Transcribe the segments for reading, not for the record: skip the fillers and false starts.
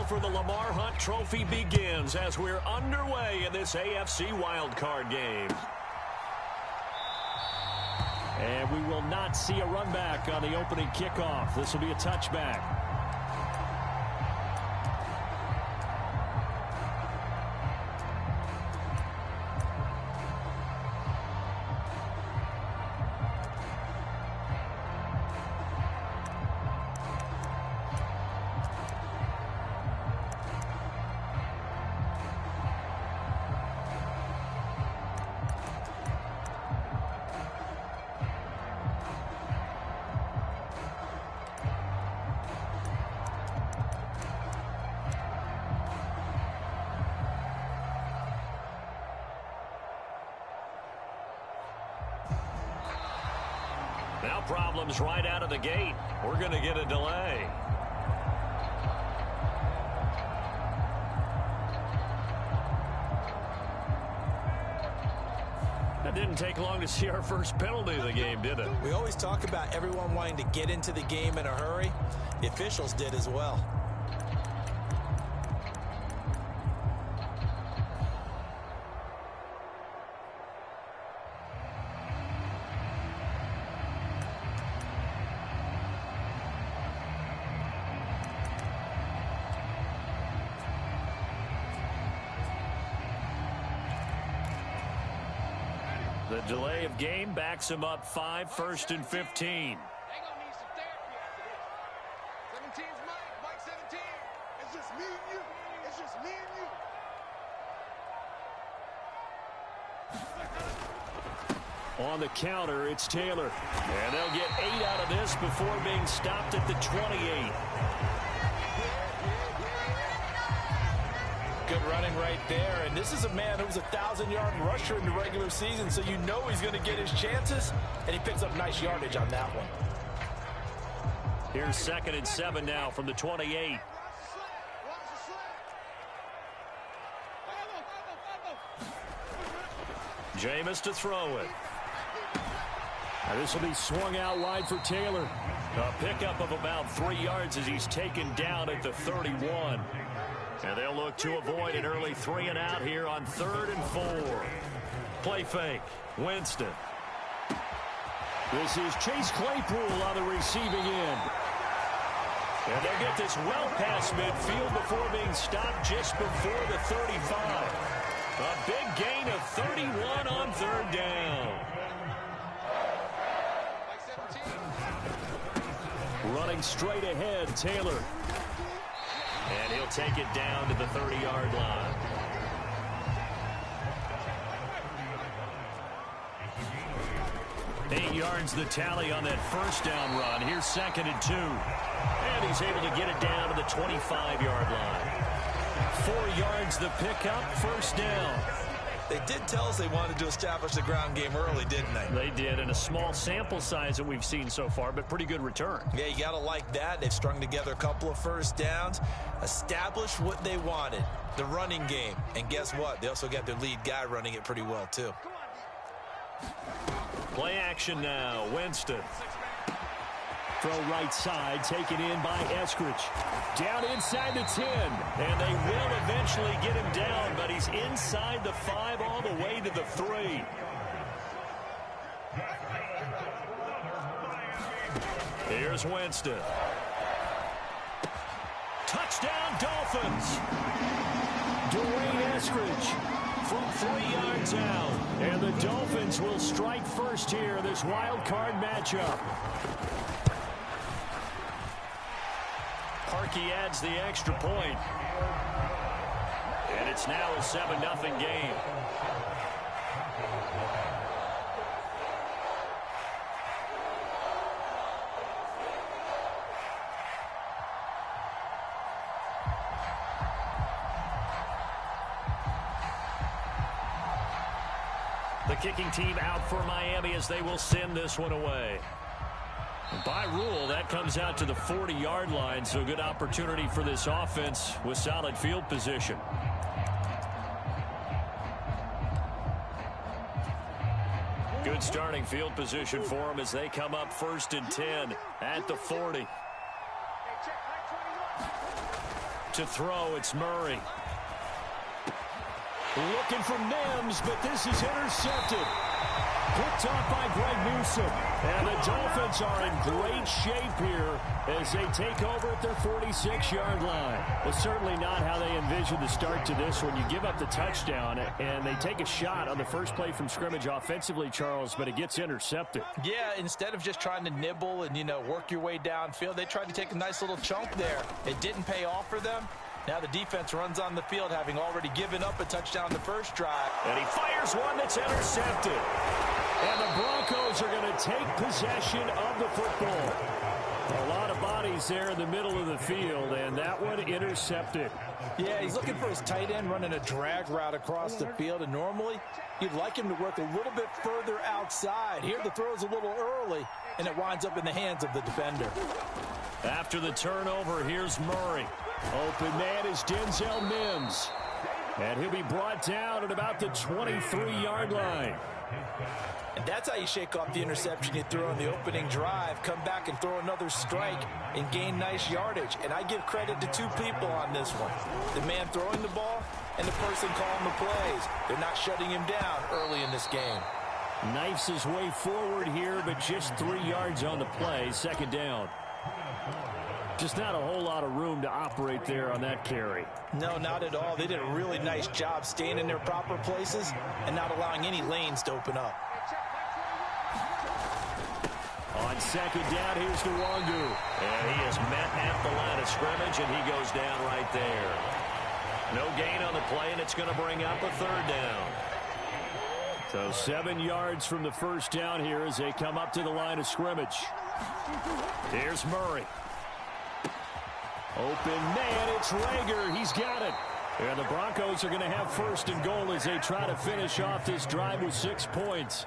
for the Lamar Hunt Trophy begins as we're underway in this AFC wildcard game. And we will not see a run back on the opening kickoff. This will be a touchback. Now problems right out of the gate. We're going to get a delay. That didn't take long to see our first penalty of the game, did it? We always talk about everyone wanting to get into the game in a hurry. The officials did as well. The delay of game backs him up 5, 1st and 15. They gonna need some therapy after this. 17's Mike 17. It's just me and you. It's just me and you. On the counter, it's Taylor. And they'll get 8 out of this before being stopped at the 28. Good running right there, and this is a man who was a 1,000-yard rusher in the regular season, so you know he's going to get his chances, and he picks up nice yardage on that one. Here's 2nd and 7 now from the 28. Jameis to throw it. Now this will be swung out wide for Taylor. A pickup of about 3 yards as he's taken down at the 31. And they'll look to avoid an early 3 and out here on 3rd and 4. Play fake. Winston. This is Chase Claypool on the receiving end. And they'll get this well past midfield before being stopped just before the 35. A big gain of 31 on 3rd down. Running straight ahead, Taylor. And he'll take it down to the 30-yard line. Eight yards the tally on that first down run. Here's 2nd and 2. And he's able to get it down to the 25-yard line. 4 yards the pickup, 1st down. They did tell us they wanted to establish the ground game early, didn't they? They did, and a small sample size that we've seen so far, but pretty good return. Yeah, you got to like that. They've strung together a couple of 1st downs, established what they wanted, the running game. And guess what? They also got their lead guy running it pretty well, too. Play action now. Winston. Throw right side, taken in by Eskridge. Down inside the 10. And they will eventually get him down, but he's inside the 5 all the way to the 3. Here's Winston. Touchdown, Dolphins. Dwayne Eskridge from 3 yards out. And the Dolphins will strike first here in this wild card matchup. Parkey adds the extra point. And it's now a 7-0 game. The kicking team out for Miami as they will send this one away. By rule, that comes out to the 40-yard line, so good opportunity for this offense with solid field position. Good starting field position for them as they come up 1st and 10 at the 40. To throw, it's Murray. Looking for Mims, but this is intercepted. Picked off by Greg Newsome. And the Dolphins are in great shape here as they take over at their 46-yard line. Well, certainly not how they envisioned the start to this one. You give up the touchdown, and they take a shot on the first play from scrimmage offensively, Charles, but it gets intercepted. Yeah, instead of just trying to nibble and, work your way downfield, they tried to take a nice little chunk there. It didn't pay off for them. Now the defense runs on the field, having already given up a touchdown the first drive. And he fires one that's intercepted. And the Broncos are going to take possession of the football. A lot of bodies there in the middle of the field, and that one intercepted. Yeah, he's looking for his tight end running a drag route across the field, and normally you'd like him to work a little bit further outside. Here the throw's a little early, and it winds up in the hands of the defender. After the turnover, here's Murray. Open man is Denzel Mims. And he'll be brought down at about the 23-yard line. And that's how you shake off the interception you threw on the opening drive. Come back and throw another strike and gain nice yardage. And I give credit to two people on this one. The man throwing the ball and the person calling the plays. They're not shutting him down early in this game. Knifes his way forward here, but just 3 yards on the play. Second down. Just not a whole lot of room to operate there on that carry. No, not at all. They did a really nice job staying in their proper places and not allowing any lanes to open up. On second down, here's Nwangu. And he is met at the line of scrimmage, and he goes down right there. No gain on the play, and it's going to bring up a third down. So 7 yards from the first down here as they come up to the line of scrimmage. Here's Murray. Open man, it's Rager. He's got it. And the Broncos are going to have first and goal as they try to finish off this drive with 6 points.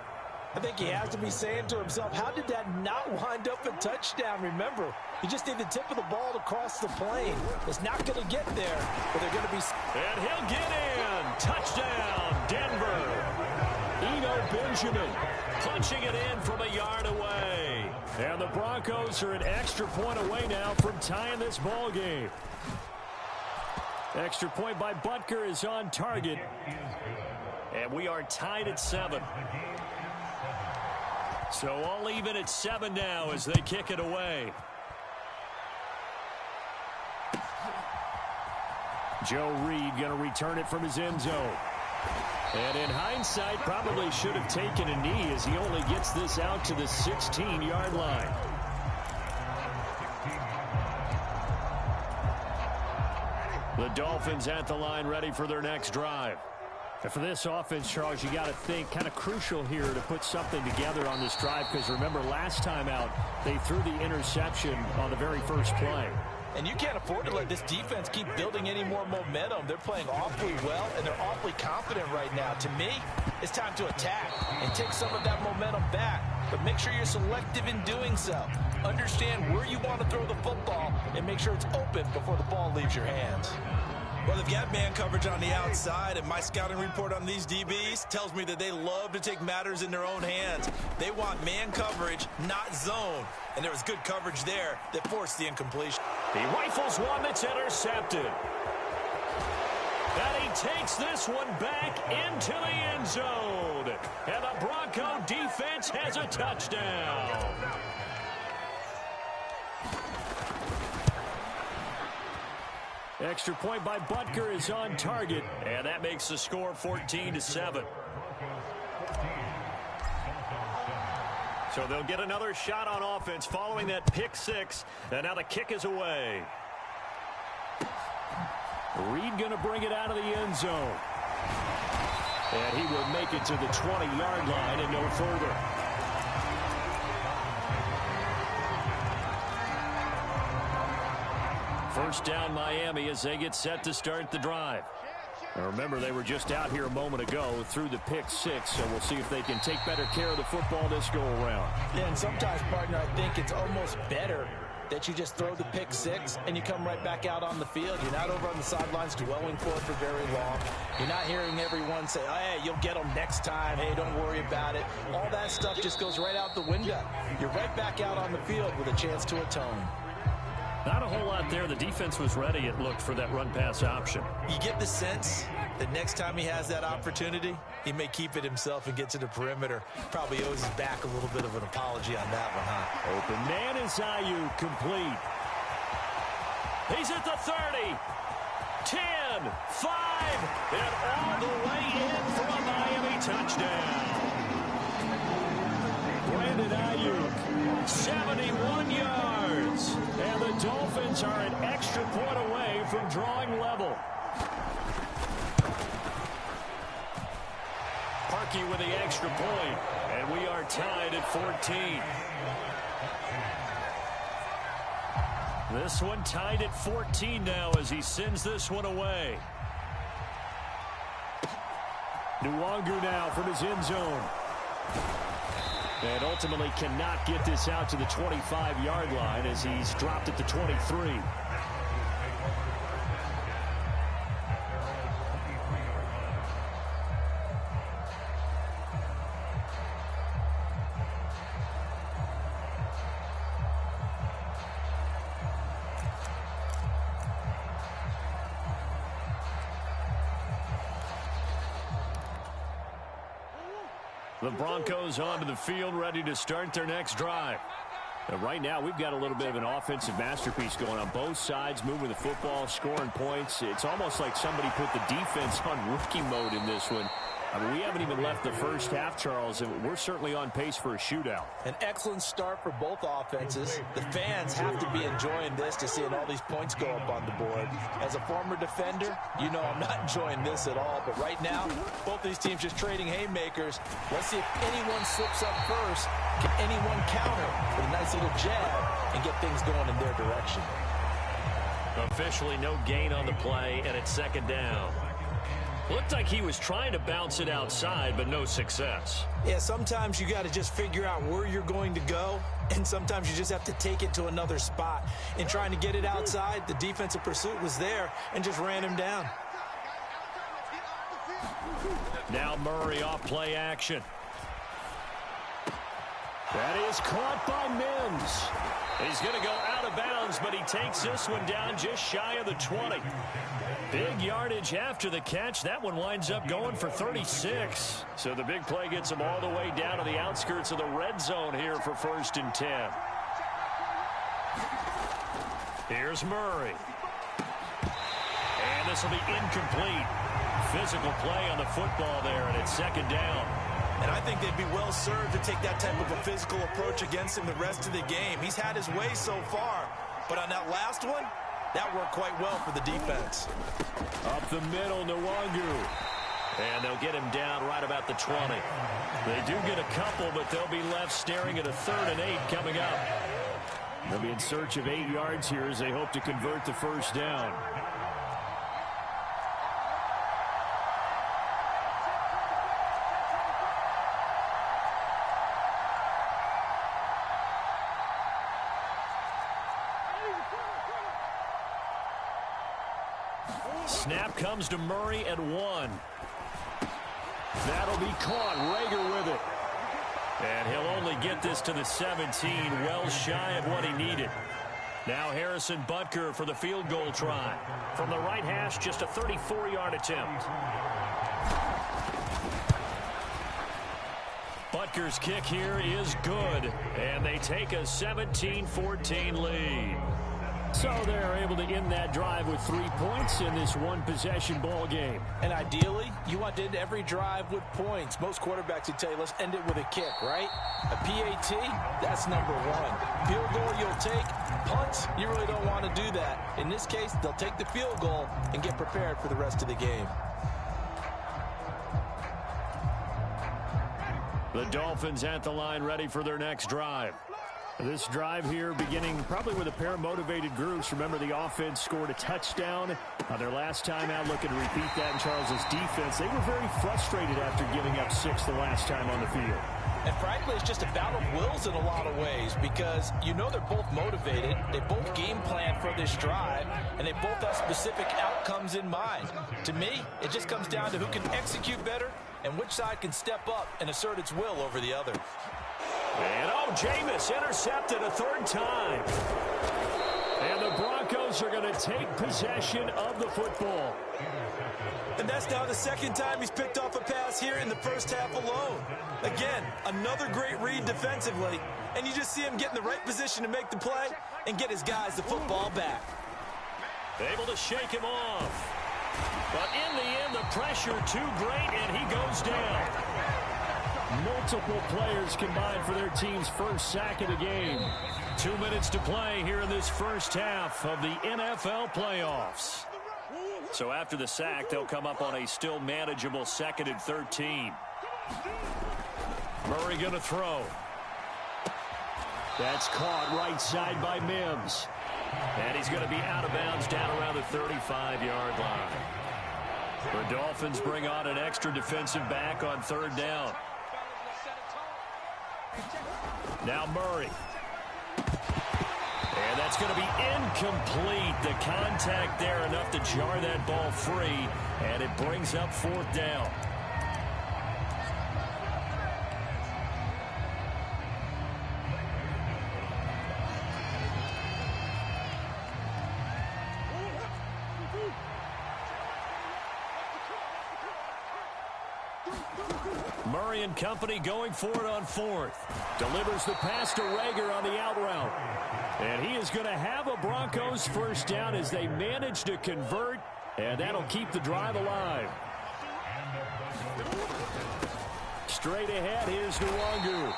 I think he has to be saying to himself, how did that not wind up a touchdown? Remember, you just need the tip of the ball to cross the plane. It's not going to get there, but they're going to be... And he'll get in. Touchdown, Denver. Eno Benjamin punching it in from a yard away. And the Broncos are an extra point away now from tying this ball game. Extra point by Butker is on target. And we are tied at 7. So all even at 7 now as they kick it away. Joe Reed going to return it from his end zone. And in hindsight, probably should have taken a knee as he only gets this out to the 16-yard line. The Dolphins at the line ready for their next drive. And for this offense, Charles, you got to think kind of crucial here to put something together on this drive because remember last time out they threw the interception on the very first play. And you can't afford to let this defense keep building any more momentum. They're playing awfully well, and they're awfully confident right now. To me, it's time to attack and take some of that momentum back. But make sure you're selective in doing so. Understand where you want to throw the football and make sure it's open before the ball leaves your hands. Well, they've got man coverage on the outside, and my scouting report on these DBs tells me that they love to take matters in their own hands. They want man coverage, not zone. And there was good coverage there that forced the incompletion. He rifles one that's intercepted. And he takes this one back into the end zone. And the Bronco defense has a touchdown. Extra point by Butker is on target. And that makes the score 14-7. So they'll get another shot on offense following that pick six. And now the kick is away. Reed going to bring it out of the end zone. And he will make it to the 20-yard line and no further. First down Miami as they get set to start the drive. Now remember, they were just out here a moment ago through the pick six, so we'll see if they can take better care of the football this go around. Yeah, and sometimes, partner, I think it's almost better that you just throw the pick six and you come right back out on the field. You're not over on the sidelines dwelling for it for very long. You're not hearing everyone say, oh, hey, you'll get them next time. Hey, don't worry about it. All that stuff just goes right out the window. You're right back out on the field with a chance to atone. Not a whole lot there. The defense was ready, it looked, for that run-pass option. You get the sense that next time he has that opportunity, he may keep it himself and get to the perimeter. Probably owes his back a little bit of an apology on that one, huh? Open man is Ayuk, complete. He's at the 30. 10, 5, and all the way in for a Miami touchdown. Brandon Ayuk, 71 yards. And the Dolphins are an extra point away from drawing level. Parkey with the extra point, and we are tied at 14. This one tied at 14 now as he sends this one away. Nwangu now from his end zone. And ultimately cannot get this out to the 25-yard line as he's dropped at the 23. The Broncos onto the field, ready to start their next drive. And right now, we've got a little bit of an offensive masterpiece going on both sides, moving the football, scoring points. It's almost like somebody put the defense on rookie mode in this one. I mean, we haven't even left the first half, Charles, and we're certainly on pace for a shootout. An excellent start for both offenses. The fans have to be enjoying this to seeing all these points go up on the board. As a former defender, you know I'm not enjoying this at all. But right now, both these teams just trading haymakers. Let's see if anyone slips up first. Can anyone counter with a nice little jab and get things going in their direction? Officially no gain on the play, and it's second down. Looked like he was trying to bounce it outside, but no success. Yeah, sometimes you got to just figure out where you're going to go, and sometimes you just have to take it to another spot. In trying to get it outside, the defensive pursuit was there and just ran him down. Now Murray off play action. That is caught by Mims. He's going to go out of bounds, but he takes this one down just shy of the 20. Big yardage after the catch. That one winds up going for 36. So the big play gets him all the way down to the outskirts of the red zone here for 1st and 10. Here's Murray. And this will be incomplete. Physical play on the football there, and it's second down. And I think they'd be well served to take that type of a physical approach against him the rest of the game. He's had his way so far, but on that last one, that worked quite well for the defense. Up the middle, Nwangu. And they'll get him down right about the 20. They do get a couple, but they'll be left staring at a 3rd and 8 coming up. They'll be in search of 8 yards here as they hope to convert the first down. Snap comes to Murray at 1. That'll be caught. Rager with it. And he'll only get this to the 17, well shy of what he needed. Now Harrison Butker for the field goal try. From the right hash, just a 34-yard attempt. Butker's kick here is good. And they take a 17-14 lead. So they're able to end that drive with 3 points in this one-possession ball game. And ideally, you want to end every drive with points. Most quarterbacks would tell you, let's end it with a kick, right? A PAT, that's number 1. Field goal you'll take. Punts, you really don't want to do that. In this case, they'll take the field goal and get prepared for the rest of the game. The Dolphins at the line ready for their next drive. This drive here beginning probably with a pair of motivated groups. Remember, the offense scored a touchdown on their last time out, looking to repeat that in Charles's defense. They were very frustrated after giving up 6 the last time on the field. And frankly, it's just a battle of wills in a lot of ways because you know they're both motivated. They both game plan for this drive, and they both have specific outcomes in mind. To me, it just comes down to who can execute better and which side can step up and assert its will over the other. And Jameis intercepted a 3rd time. And the Broncos are going to take possession of the football. And that's now the second time he's picked off a pass here in the first half alone. Again, another great read defensively. And you just see him get in the right position to make the play and get his guys the football back. Able to shake him off. But in the end, the pressure too great, and he goes down. Multiple players combined for their team's first sack of the game. 2 minutes to play here in this first half of the NFL playoffs. So after the sack, they'll come up on a still manageable 2nd and 13. Murray going to throw. That's caught right side by Mims. And he's going to be out of bounds down around the 35-yard line. The Dolphins bring on an extra defensive back on 3rd down. Now Murray. And that's going to be incomplete. The contact there enough to jar that ball free. And it brings up 4th down. Murray and company going for it on 4th. Delivers the pass to Rager on the out route. And he is going to have a Broncos first down as they manage to convert. And that'll keep the drive alive. Straight ahead, here's Nwangu.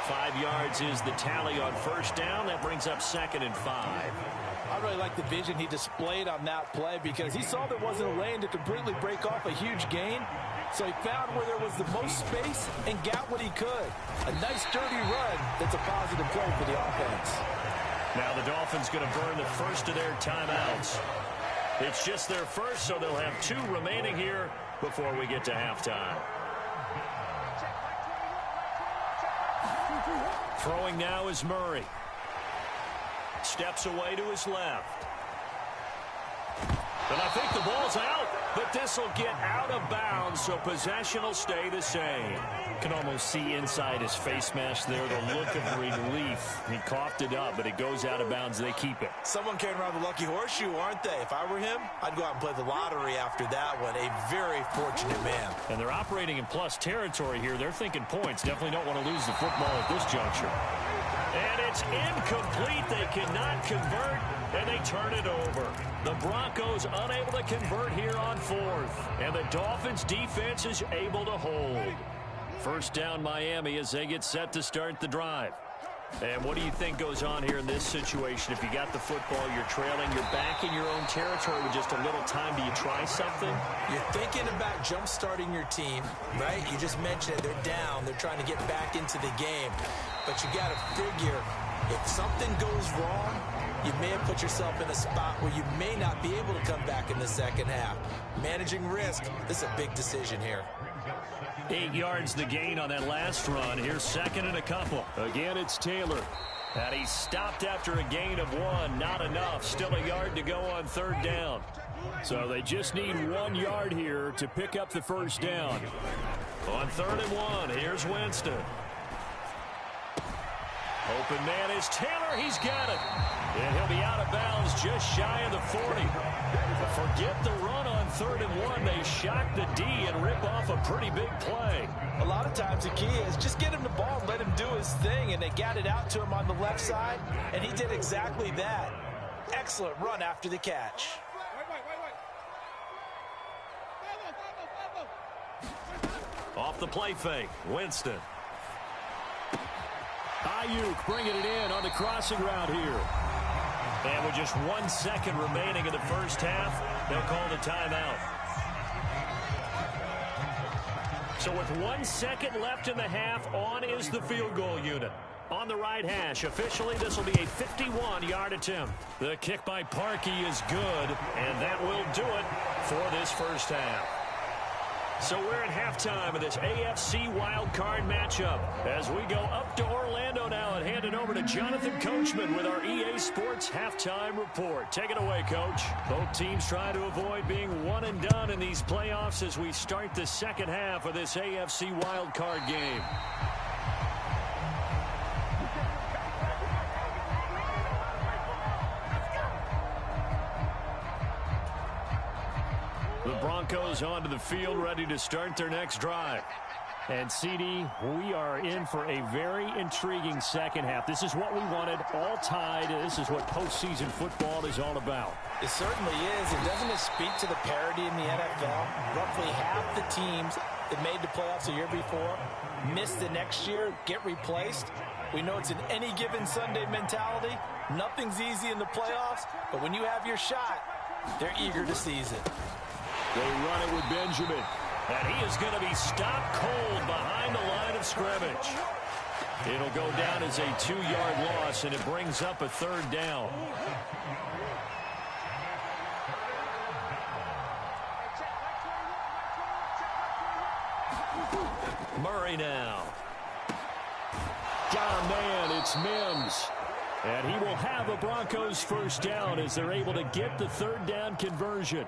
5 yards is the tally on first down. That brings up 2nd and 5. I really like the vision he displayed on that play because he saw there wasn't a lane to completely break off a huge gain. So he found where there was the most space and got what he could. A nice, dirty run that's a positive play for the offense. Now the Dolphins going to burn the first of their timeouts. It's just their first, so they'll have 2 remaining here before we get to halftime. Throwing now is Murray. Steps away to his left. And I think the ball's out, but this will get out of bounds, so possession will stay the same. You can almost see inside his face mask there the look of relief. He coughed it up, but it goes out of bounds. They keep it. Someone carrying around the lucky horseshoe, aren't they? If I were him, I'd go out and play the lottery after that one. A very fortunate man. And they're operating in plus territory here. They're thinking points. Definitely don't want to lose the football at this juncture. And it's incomplete. They cannot convert, and they turn it over. The Broncos unable to convert here on 4th. And the Dolphins defense is able to hold. First down Miami as they get set to start the drive. And what do you think goes on here in this situation? If you got the football, you're trailing, you're back in your own territory with just a little time. Do you try something? You're thinking about jump-starting your team, right? You just mentioned it. They're down. They're trying to get back into the game. But you got to figure if something goes wrong, you may have put yourself in a spot where you may not be able to come back in the second half. Managing risk, this is a big decision here. 8 yards the gain on that last run. Here's 2nd and a couple. Again, it's Taylor. And he stopped after a gain of 1. Not enough. Still a yard to go on 3rd down. So they just need 1 yard here to pick up the first down. On 3rd and 1, here's Winston. Open man is Taylor. He's got it. And he'll be out of bounds just shy of the 40. Forget the run on 3rd and 1. They shock the D and rip off a pretty big play. A lot of times the key is just get him the ball and let him do his thing, and they got it out to him on the left side, and he did exactly that. Excellent run after the catch. Off the play fake, Winston. Ayuk bringing it in on the crossing route here. And with just 1 second remaining in the first half, they'll call the timeout. So with 1 second left in the half, on is the field goal unit. On the right hash, officially this will be a 51-yard attempt. The kick by Parkey is good, and that will do it for this first half. So we're at halftime of this AFC wildcard matchup as we go up to Orlando now and hand it over to Jonathan Coachman with our EA Sports Halftime Report. Take it away, Coach. Both teams try to avoid being one and done in these playoffs as we start the second half of this AFC wildcard game. The Broncos onto the field, ready to start their next drive. And, CD, we are in for a very intriguing second half. This is what we wanted, all tied. This is what postseason football is all about. It certainly is. And doesn't it speak to the parity in the NFL? Roughly half the teams that made the playoffs the year before miss the next year, get replaced. We know it's an any given Sunday mentality. Nothing's easy in the playoffs, but when you have your shot, they're eager to seize it. They run it with Benjamin. And he is going to be stopped cold behind the line of scrimmage. It'll go down as a 2-yard loss, and it brings up a third down. Murray now. Got a man. It's Mims. And he will have a Broncos first down as they're able to get the third down conversion.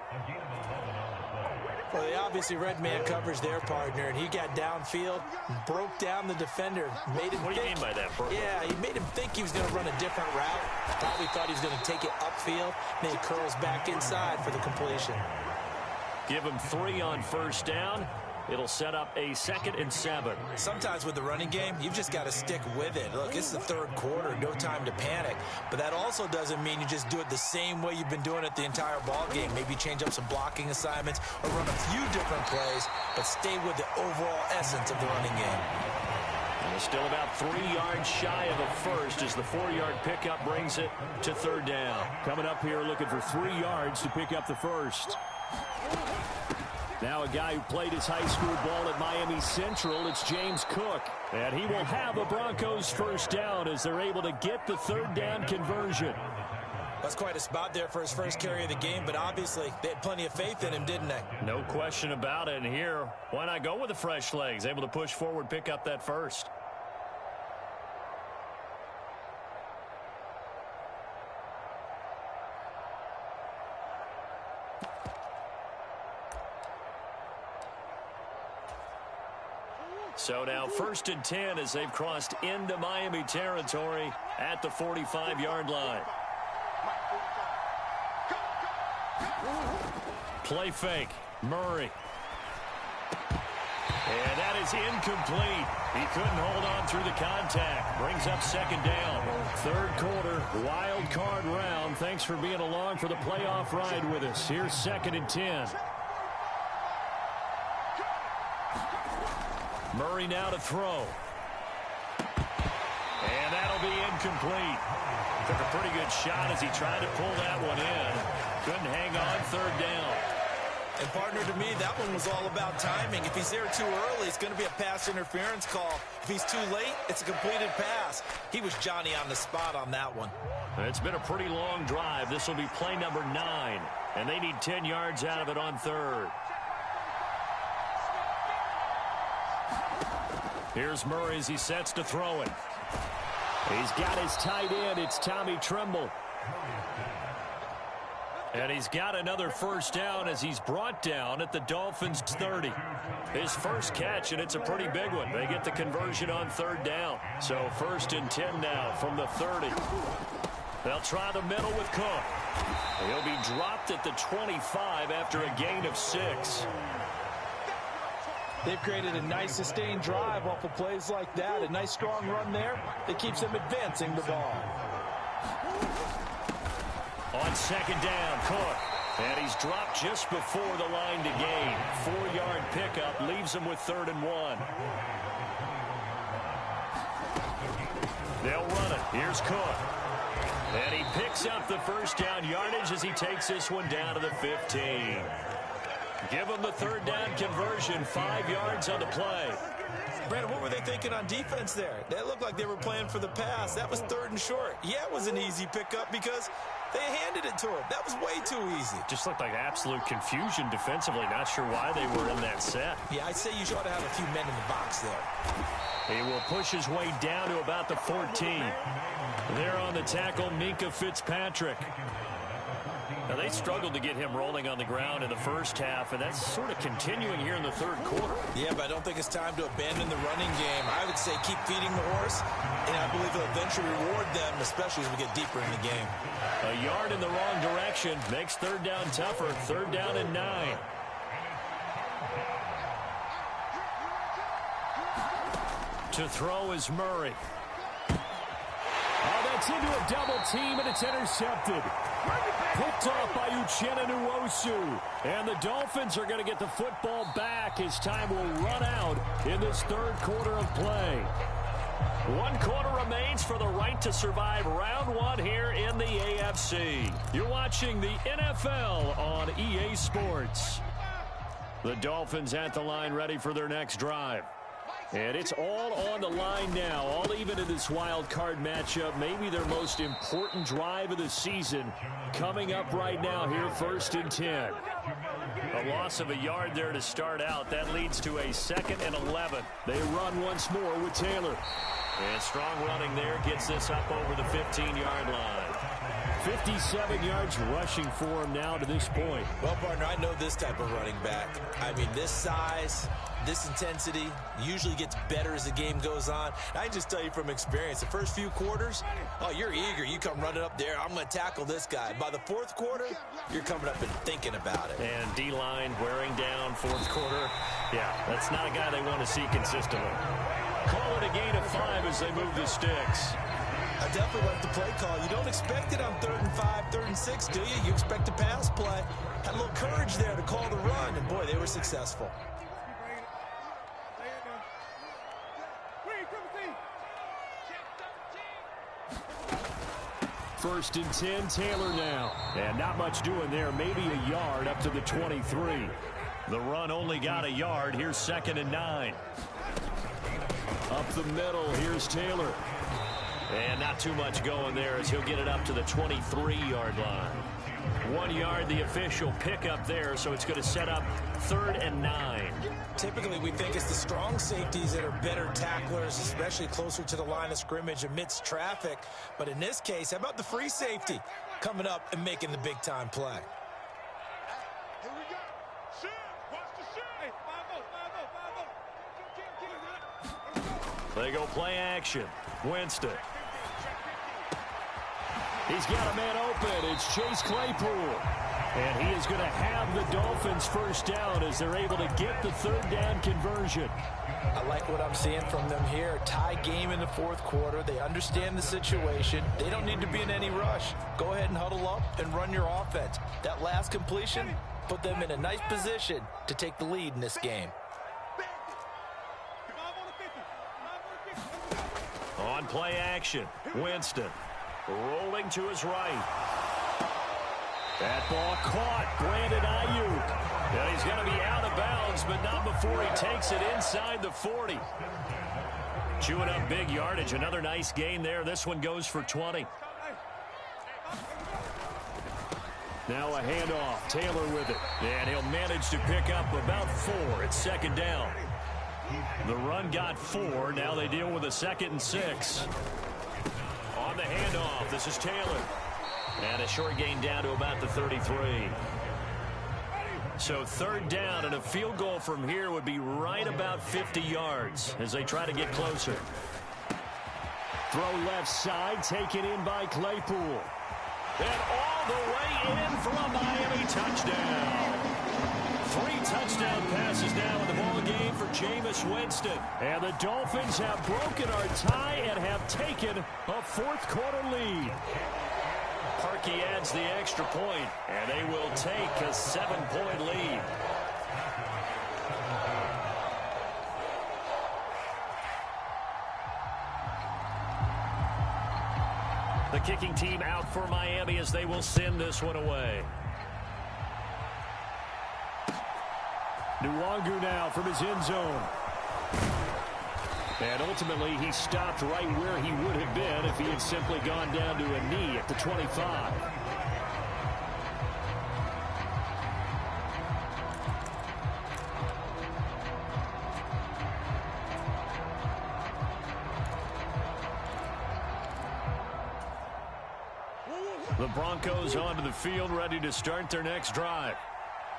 Well, they obviously read man coverage their partner, and he got downfield, broke down the defender, made him What do you mean by that, bro? Yeah, he made him think he was going to run a different route. Probably thought he was going to take it upfield. Then he curls back inside for the completion. Give him 3 on first down. It'll set up a 2nd and 7. Sometimes with the running game, you've just got to stick with it. Look, it's the third quarter, no time to panic. But that also doesn't mean you just do it the same way you've been doing it the entire ball game. Maybe change up some blocking assignments or run a few different plays, but stay with the overall essence of the running game. And we're still about 3 yards shy of a first as the 4-yard pickup brings it to third down. Coming up here looking for 3 yards to pick up the first. Now a guy who played his high school ball at Miami Central, it's James Cook. And he will have a Broncos first down as they're able to get the third down conversion. That's quite a spot there for his first carry of the game, but obviously they had plenty of faith in him, didn't they? No question about it. And here, why not go with the fresh legs? Able to push forward, pick up that first. So now 1st and 10 as they've crossed into Miami territory at the 45-yard line. Play fake. Murray. And that is incomplete. He couldn't hold on through the contact. Brings up 2nd down. 3rd quarter, wild card round. Thanks for being along for the playoff ride with us. Here's 2nd and 10. Murray now to throw. And that'll be incomplete. Took a pretty good shot as he tried to pull that one in. Couldn't hang on 3rd down. And partner, to me, that one was all about timing. If he's there too early, it's going to be a pass interference call. If he's too late, it's a completed pass. He was Johnny on the spot on that one. It's been a pretty long drive. This will be play number 9. And they need 10 yards out of it on 3rd. Here's Murray as he sets to throw it. He's got his tight end. It's Tommy Tremble. And he's got another first down as he's brought down at the Dolphins' 30. His first catch, and it's a pretty big one. They get the conversion on 3rd down. So 1st and 10 now from the 30. They'll try the middle with Cook. He'll be dropped at the 25 after a gain of 6. They've created a nice sustained drive off of plays like that. A nice strong run there that keeps them advancing the ball. On 2nd down, Cook. And he's dropped just before the line to gain. 4-yard pickup leaves him with 3rd and 1. They'll run it. Here's Cook. And he picks up the first down yardage as he takes this one down to the 15. Give him the 3rd down conversion, 5 yards on the play. Brandon, what were they thinking on defense there? That looked like they were playing for the pass. That was 3rd and short. Yeah, it was an easy pickup because they handed it to him. That was way too easy. Just looked like absolute confusion defensively. Not sure why they were in that set. Yeah, I'd say you ought to have a few men in the box there. He will push his way down to about the 14. There on the tackle, Minka Fitzpatrick. Now, they struggled to get him rolling on the ground in the first half, and that's sort of continuing here in the 3rd quarter. Yeah, but I don't think it's time to abandon the running game. I would say keep feeding the horse, and I believe it'll eventually reward them, especially as we get deeper in the game. A yard in the wrong direction makes 3rd down tougher. 3rd down and 9. To throw is Murray. Oh, that's into a double team, and it's intercepted. Picked off by Uchenna Nwosu. And the Dolphins are going to get the football back as time will run out in this third quarter of play. 1 quarter remains for the right to survive round 1 here in the AFC. You're watching the NFL on EA Sports. The Dolphins at the line ready for their next drive. And it's all on the line now, all even in this wild card matchup. Maybe their most important drive of the season coming up right now here, 1st and 10. A loss of a yard there to start out. That leads to a 2nd and 11. They run once more with Taylor. And strong running there gets this up over the 15-yard line. 57 yards rushing for him now to this point. Well, partner, I know this type of running back. I mean, this size, this intensity usually gets better as the game goes on. I can just tell you from experience, the first few quarters, oh, you're eager. You come running up there, I'm going to tackle this guy. By the 4th quarter, you're coming up and thinking about it. And D-line wearing down 4th quarter. Yeah, that's not a guy they want to see consistently. Call it a gain of 5 as they move the sticks. I definitely like the play call. You don't expect it on 3rd and 5, 3rd and 6, do you? You expect a pass play. Had a little courage there to call the run, and boy, they were successful. First and 10, Taylor now. And not much doing there, maybe a yard up to the 23. The run only got a yard. Here's 2nd and 9. Up the middle, here's Taylor. And not too much going there as he'll get it up to the 23-yard line. 1 yard, the official pickup there, so it's going to set up 3rd and 9. Typically, we think it's the strong safeties that are better tacklers, especially closer to the line of scrimmage amidst traffic. But in this case, how about the free safety coming up and making the big-time play? Here we go. Shoot. Watch the shoot. Hey, 5-0, 5-0. They go play action. Winston. He's got a man open. It's Chase Claypool. And he is going to have the Dolphins first down as they're able to get the 3rd down conversion. I like what I'm seeing from them here. Tie game in the 4th quarter. They understand the situation. They don't need to be in any rush. Go ahead and huddle up and run your offense. That last completion put them in a nice position to take the lead in this game. On play action, Winston rolling to his right. That ball caught, Brandon Ayuk. And he's going to be out of bounds, but not before he takes it inside the 40. Chewing up big yardage, another nice gain there. This one goes for 20. Now a handoff, Taylor with it. And he'll manage to pick up about 4. It's 2nd down. The run got 4. Now they deal with a 2nd and 6. On the handoff, this is Taylor. And a short gain down to about the 33. So 3rd down, and a field goal from here would be right about 50 yards as they try to get closer. Throw left side, taken in by Claypool. And all the way in for a Miami touchdown. 3 touchdown passes now in the ball game for Jameis Winston. And the Dolphins have broken our tie and have taken a 4th quarter lead. Parkey adds the extra point, and they will take a 7-point lead. The kicking team out for Miami as they will send this one away. Nwangu now from his end zone. And ultimately, he stopped right where he would have been if he had simply gone down to a knee at the 25. The Broncos onto the field, ready to start their next drive.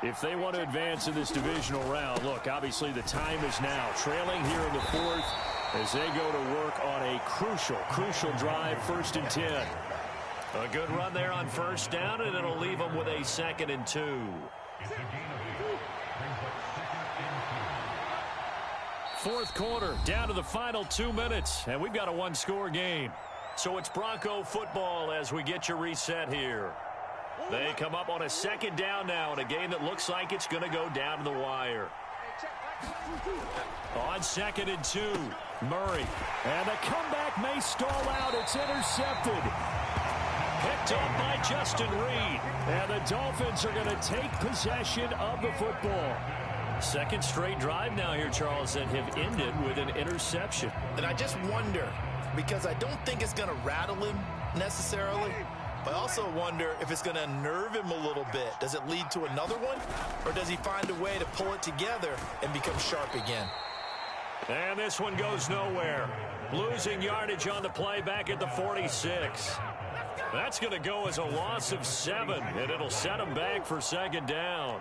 If they want to advance in this divisional round, look, obviously the time is now. Trailing here in the 4th as they go to work on a crucial drive, 1st and 10. A good run there on 1st down, and it'll leave them with a 2nd and 2. Fourth quarter, down to the final 2 minutes, and we've got a one-score game. So it's Bronco football as we get you reset here. They come up on a second down now in a game that looks like it's going to go down to the wire. On 2nd and 2, Murray. And the comeback may stall out. It's intercepted. Picked up by Justin Reed. And the Dolphins are going to take possession of the football. Second straight drive now here, Charles, that have ended with an interception. And I just wonder, because I don't think it's going to rattle him necessarily, but I also wonder if it's going to unnerve him a little bit. Does it lead to another one? Or does he find a way to pull it together and become sharp again? And this one goes nowhere. Losing yardage on the play back at the 46. That's going to go as a loss of 7, and it'll set them back for second down.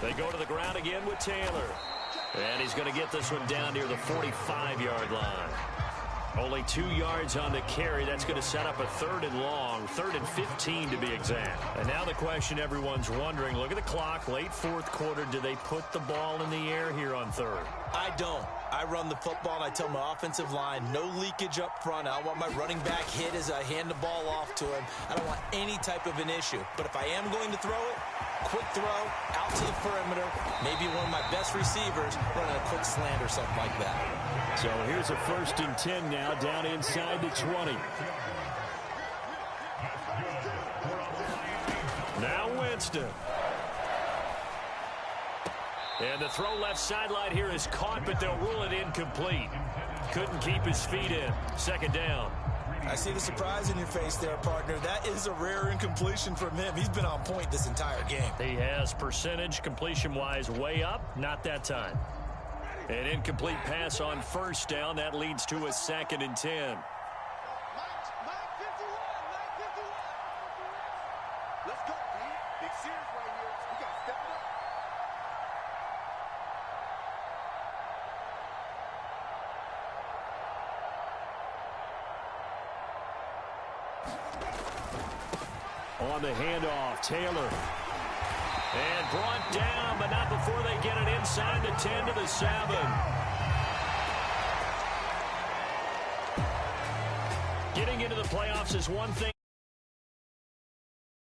They go to the ground again with Taylor. And he's going to get this one down near the 45-yard line. Only 2 yards on the carry. That's going to set up a 3rd and long, 3rd and 15 to be exact. And now the question everyone's wondering, look at the clock, late fourth quarter, do they put the ball in the air here on 3rd? I don't. I run the football, and I tell my offensive line, no leakage up front. I want my running back hit as I hand the ball off to him. I don't want any type of an issue. But if I am going to throw it, quick throw, out to the perimeter, maybe one of my best receivers running a quick slant or something like that. So here's a 1st and 10 now, down inside the 20. Now Winston. And the throw left sideline here is caught, but they'll rule it incomplete. Couldn't keep his feet in. Second down. I see the surprise in your face there, partner. That is a rare incompletion from him. He's been on point this entire game. He has percentage completion-wise way up. Not that time. An incomplete pass on 1st down. That leads to a 2nd and 10. Let's go, man. Big series right here. We got to step it up. On the handoff, Taylor. And brought down, but not before they get it inside the 10 to the 7. Getting into the playoffs is one thing.